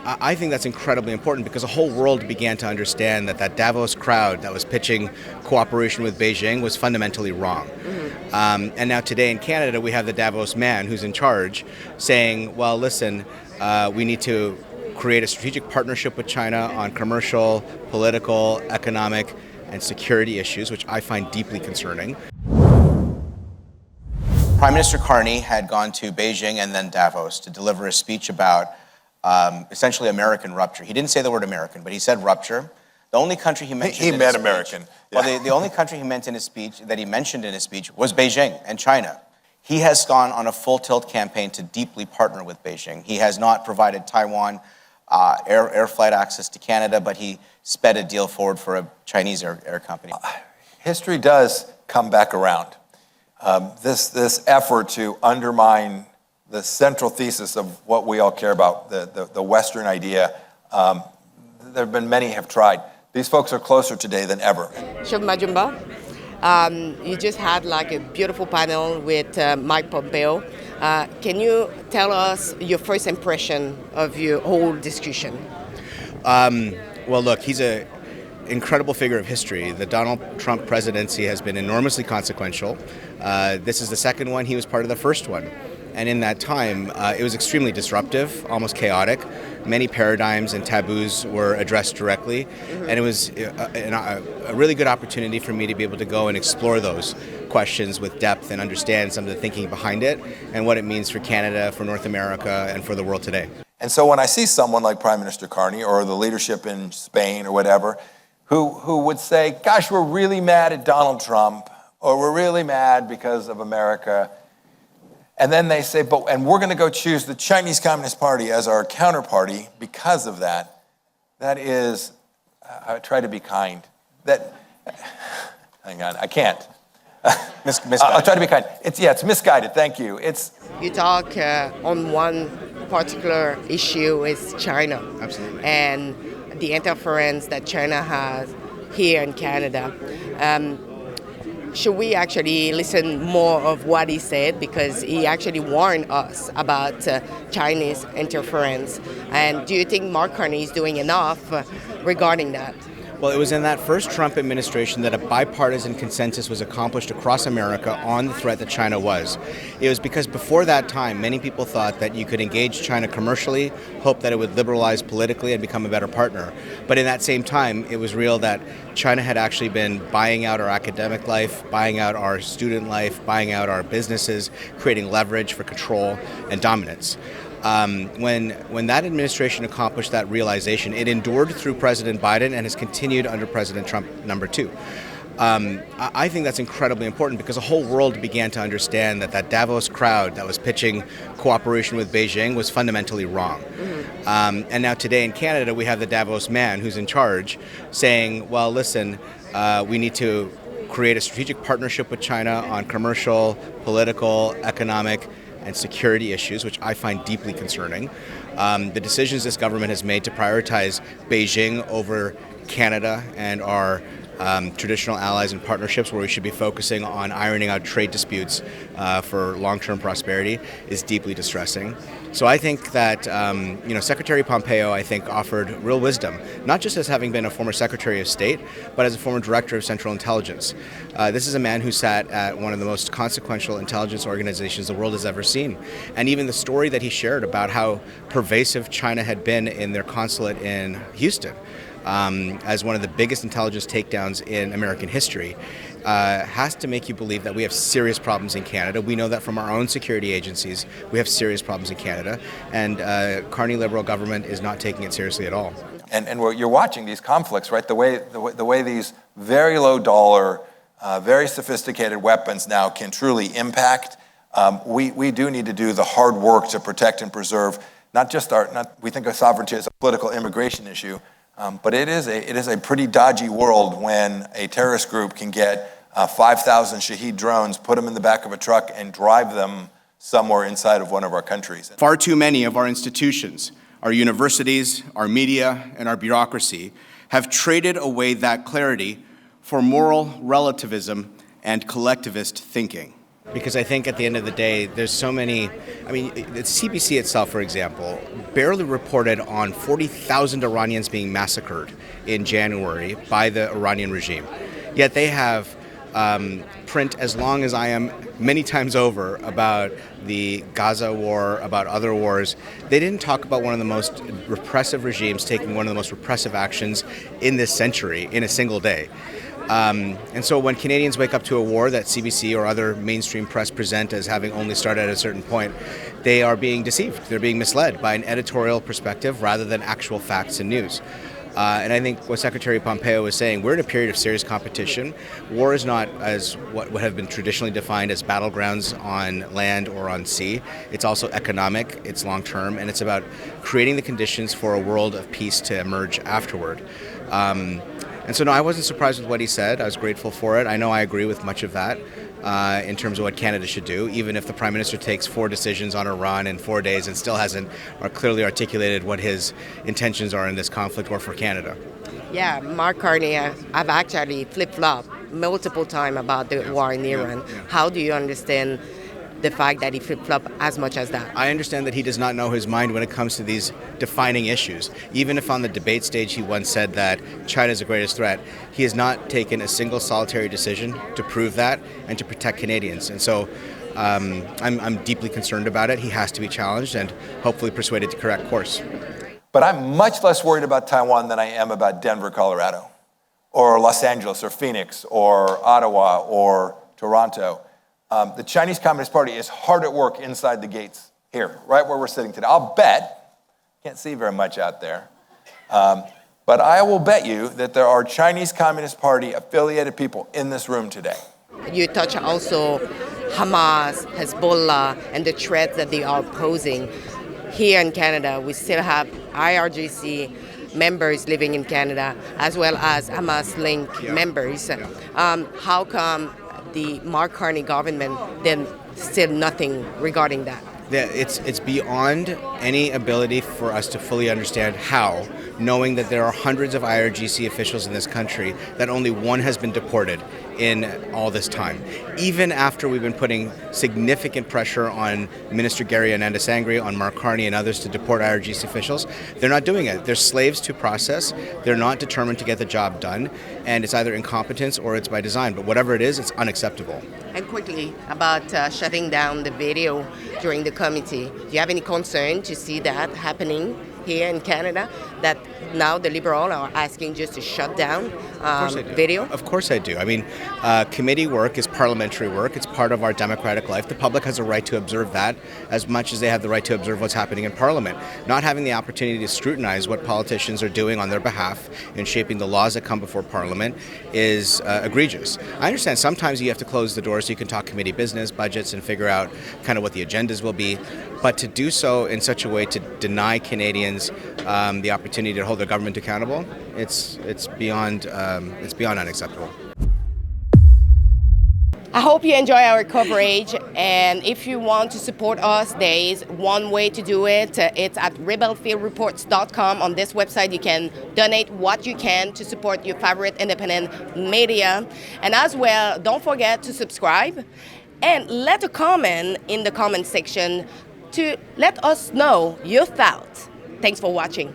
I think that's incredibly important because the whole world began to understand that that Davos crowd that was pitching cooperation with Beijing was fundamentally wrong. And now today in Canada, we have the Davos man who's in charge saying, well, listen, we need to create a strategic partnership with China on commercial, political, economic, and security issues, which I find deeply concerning. Prime Minister Carney had gone to Beijing and then Davos to deliver a speech about essentially American rupture. He didn't say the word American, but he said rupture. The only country he mentioned he meant American. Well, the only country he meant in his speech that he mentioned in his speech was Beijing and China. He has gone on a full tilt campaign to deeply partner with Beijing. He has not provided Taiwan air flight access to Canada, but he sped a deal forward for a Chinese air company. History does come back around. This effort to undermine the central thesis of what we all care about, the Western idea, there have been many have tried. These folks are closer today than ever. Chef Majumba, you just had like a beautiful panel with Mike Pompeo. Can you tell us your first impression of your whole discussion? Well, look, he's an incredible figure of history. The Donald Trump presidency has been enormously consequential. This is the second one. He was part of the first one. And in that time, it was extremely disruptive, almost chaotic. Many paradigms and taboos were addressed directly. And it was a really good opportunity for me to be able to go and explore those questions with depth and understand some of the thinking behind it and what it means for Canada, for North America, and for the world today. And so when I see someone like Prime Minister Carney or the leadership in Spain or whatever, who would say, gosh, we're really mad at Donald Trump, or we're really mad because of America, and then they say, and we're going to go choose the Chinese Communist Party as our counterparty because of that. That is, I try to be kind. Hang on, I can't. Misguided. I'll try to be kind. It's misguided. Thank you. You talk on one particular issue is China. Absolutely. And the interference that China has here in Canada. Should we actually listen more of what he said, because he actually warned us about Chinese interference? And do you think Mark Carney is doing enough regarding that? Well, it was in that first Trump administration that a bipartisan consensus was accomplished across America on the threat that China was. It was because before that time, many people thought that you could engage China commercially, hope that it would liberalize politically and become a better partner. But in that same time, it was real that China had actually been buying out our academic life, buying out our student life, buying out our businesses, creating leverage for control and dominance. When that administration accomplished that realization, it endured through President Biden and has continued under President Trump #2. I think that's incredibly important because the whole world began to understand that that Davos crowd that was pitching cooperation with Beijing was fundamentally wrong. And now today in Canada, we have the Davos man who's in charge saying, well, listen, we need to create a strategic partnership with China on commercial, political, economic, and security issues, which I find deeply concerning. The decisions this government has made to prioritize Beijing over Canada and our traditional allies and partnerships, where we should be focusing on ironing out trade disputes for long-term prosperity, is deeply distressing. So I think that Secretary Pompeo, I think, offered real wisdom, not just as having been a former Secretary of State, but as a former Director of Central Intelligence. This is a man who sat at one of the most consequential intelligence organizations the world has ever seen. And even the story that he shared about how pervasive China had been in their consulate in Houston, as one of the biggest intelligence takedowns in American history, has to make you believe that we have serious problems in Canada. We know that from our own security agencies. We have serious problems in Canada, and Carney Liberal government is not taking it seriously at all. And you're watching these conflicts, right? The way these very low dollar, very sophisticated weapons now can truly impact. We do need to do the hard work to protect and preserve not just we think of sovereignty as a political immigration issue. But it is a pretty dodgy world when a terrorist group can get 5,000 Shahed drones, put them in the back of a truck, and drive them somewhere inside of one of our countries. Far too many of our institutions, our universities, our media, and our bureaucracy have traded away that clarity for moral relativism and collectivist thinking. Because I think at the end of the day, there's so many. I mean, the CBC itself, for example, barely reported on 40,000 Iranians being massacred in January by the Iranian regime. Yet they have print as long as I am many times over about the Gaza war, about other wars. They didn't talk about one of the most repressive regimes taking one of the most repressive actions in this century in a single day. And so when Canadians wake up to a war that CBC or other mainstream press present as having only started at a certain point, they are being deceived. They're being misled by an editorial perspective rather than actual facts and news. And I think what Secretary Pompeo was saying, we're in a period of serious competition. War is not as what would have been traditionally defined as battlegrounds on land or on sea. It's also economic, it's long-term, and it's about creating the conditions for a world of peace to emerge afterward. And so, no, I wasn't surprised with what he said. I was grateful for it. I know I agree with much of that in terms of what Canada should do, even if the Prime Minister takes 4 decisions on Iran in 4 days and still hasn't clearly articulated what his intentions are in this conflict or for Canada. Yeah, Mark Carney, I've actually flip-flopped multiple times about the war in Iran. Yeah. How do you understand the fact that he flip-flopped as much as that? I understand that he does not know his mind when it comes to these defining issues. Even if on the debate stage he once said that China is the greatest threat, he has not taken a single solitary decision to prove that and to protect Canadians. And so I'm deeply concerned about it. He has to be challenged and hopefully persuaded to correct course. But I'm much less worried about Taiwan than I am about Denver, Colorado, or Los Angeles, or Phoenix, or Ottawa, or Toronto. The Chinese Communist Party is hard at work inside the gates here, right where we're sitting today. I'll bet, can't see very much out there, but I will bet you that there are Chinese Communist Party affiliated people in this room today. You touch also Hamas, Hezbollah, and the threats that they are posing. Here in Canada, we still have IRGC members living in Canada, as well as Hamas-linked members. How come the Mark Carney government then still nothing regarding that? It's beyond any ability for us to fully understand how, knowing that there are hundreds of IRGC officials in this country, that only one has been deported in all this time. Even after we've been putting significant pressure on Minister Gary Anandasangri, on Mark Carney and others to deport IRGC officials, they're not doing it. They're slaves to process. They're not determined to get the job done, and it's either incompetence or it's by design. But whatever it is, it's unacceptable. And quickly, about shutting down the video during the committee, do you have any concern to see that happening here in Canada, that now the Liberals are asking just to shut down video? Of course I do. I mean, committee work is parliamentary work. It's part of our democratic life. The public has a right to observe that as much as they have the right to observe what's happening in Parliament. Not having the opportunity to scrutinize what politicians are doing on their behalf in shaping the laws that come before Parliament is egregious. I understand sometimes you have to close the doors so you can talk committee business, budgets, and figure out kind of what the agendas will be. But to do so in such a way to deny Canadians the opportunity to hold their government accountable, it's beyond unacceptable. I hope you enjoy our coverage, and if you want to support us, there is one way to do it. It's at rebelfieldreports.com. On this website, you can donate what you can to support your favorite independent media. And as well, don't forget to subscribe and let a comment in the comment section to let us know your thoughts. Thanks for watching.